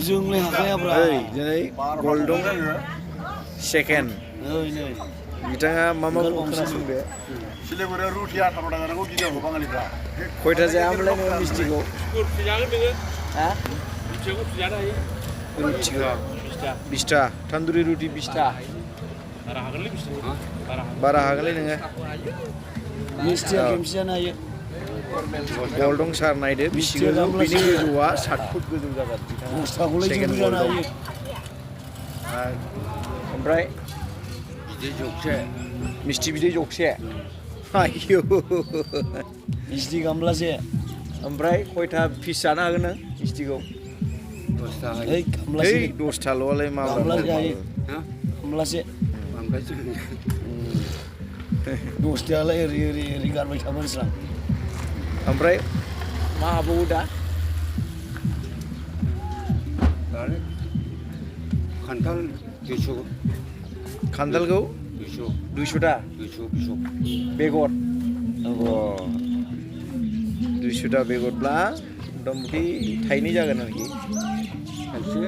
जोंलाय हाखायाब्रा ओइ दिनै गल्डं सेकेन्ड बिथाङा मा बुङो खोनासंदो सिलिगुरियाव रुटि आथार'था जानांगौ गिदिंगौ बाङालिफ्रा खयथा जायामोनलाय नोङो मिस्टिखौ हा रुटिखौ 20टा थान्दुरि रुटि 20टा बारा हागोनलै नोङो मिस्टिया खेमसे जानो हायो गल्डं सार नायदो बिसि गोजौ बिनि गोजौआ 7 फुट गोजौ जागोन दसथाखौलाय जोंबो जानो हायो ओमफ्राय बिदै जगसे मिस्टि बिदै जगसे आयौ मिस्टि गामलासे ओमफ्राय खयथा पिस जानो हागोन नों मिस्टिखौ 10टा ओइ गामलासे 10टाल'आलाय मा गामलासे हायो गामलासे 10टायालाय ओरै गारबाय थाबोन स्रां ओमफ्राय मा हाबावो दा खान्थाल 200 खान्थालखौ 200टा बेगर 200टा बेगरब्ला मथा मथि थाइनै जागोन आरोखि थाइसे